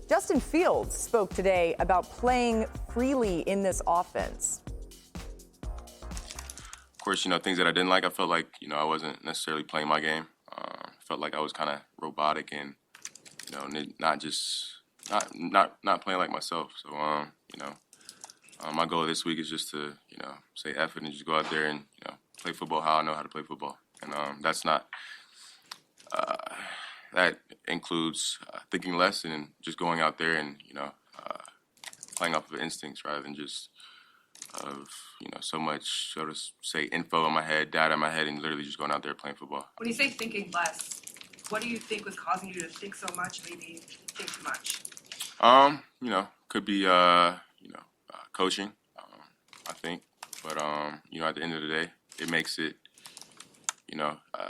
Justin Fields spoke today about playing freely in this offense. Of course, things that I didn't like, I felt like, I wasn't necessarily playing my game. Felt like I was kind of robotic and, not playing like myself. So, my goal this week is just to, say F it and just go out there and, play football how I know how to play football. And that includes thinking less and just going out there and, playing off of instincts rather than just of, so much, so to say, info in my head, data in my head, and literally just going out there playing football. When you say thinking less, what do you think was causing you to think so much, maybe think too much? Could be, coaching, I think. But, at the end of the day, it makes it,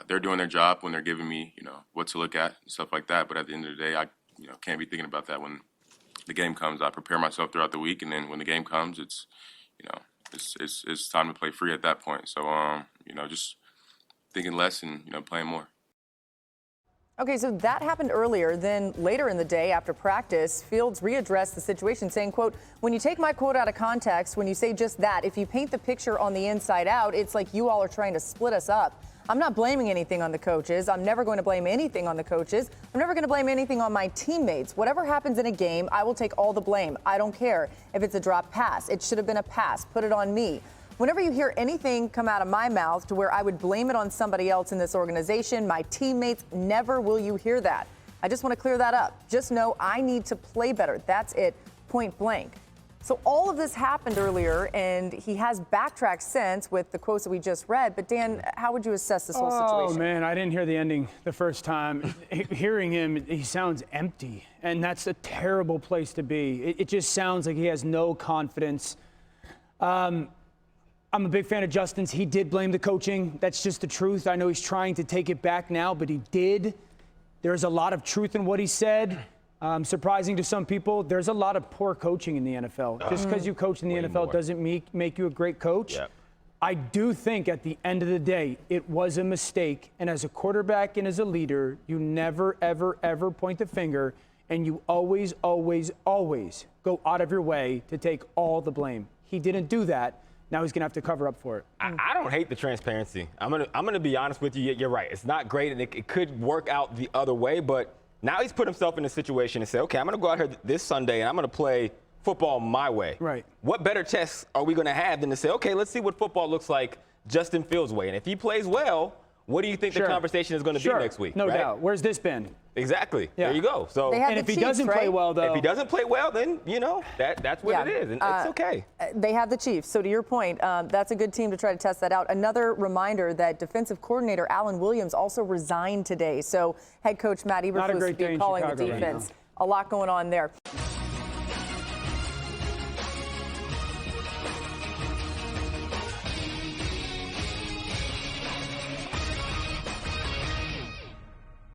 they're doing their job when they're giving me, what to look at and stuff like that. But at the end of the day, I, can't be thinking about that when the game comes. I prepare myself throughout the week, and then when the game comes, it's, it's time to play free at that point. So, just thinking less and, playing more. Okay, so that happened earlier. Then later in the day after practice, Fields readdressed the situation saying, quote, when you take my quote out of context, when you say just that, if you paint the picture on the inside out, it's like you all are trying to split us up. I'm not blaming anything on the coaches. I'm never going to blame anything on the coaches. I'm never going to blame anything on my teammates. Whatever happens in a game, I will take all the blame. I don't care if it's a drop pass. It should have been a pass. Put it on me. Whenever you hear anything come out of my mouth to where I would blame it on somebody else in this organization, my teammates, never will you hear that. I just want to clear that up. Just know I need to play better. That's it, point blank. So all of this happened earlier, and he has backtracked since with the quotes that we just read. But, Dan, how would you assess this whole situation? Oh, man, I didn't hear the ending the first time. Hearing him, he sounds empty, and that's a terrible place to be. It just sounds like he has no confidence. I'm a big fan of Justin's. He did blame the coaching. That's just the truth. I know he's trying to take it back now, but he did. There's a lot of truth in what he said. Surprising to some people, there's a lot of poor coaching in the NFL. Just because you coach in the NFL doesn't make you a great coach. Yep. I do think at the end of the day, it was a mistake. And as a quarterback and as a leader, you never, ever, ever point the finger. And you always, always, always go out of your way to take all the blame. He didn't do that. Now he's going to have to cover up for it. I don't hate the transparency. I'm gonna be honest with you. You're right. It's not great, and it could work out the other way. But now he's put himself in a situation and say, okay, I'm going to go out here this Sunday, and I'm going to play football my way. Right. What better test are we going to have than to say, okay, let's see what football looks like Justin Fields' way. And if he plays well, what do you think the conversation is going to be next week? No doubt. Where's this been? Exactly. Yeah. There you go. So, and if he doesn't play well, though. If he doesn't play well, then, that's what it is. And it's okay. They have the Chiefs. So to your point, that's a good team to try to test that out. Another reminder that defensive coordinator Alan Williams also resigned today. So head coach Matt Eberflus will be calling the defense. A lot going on there.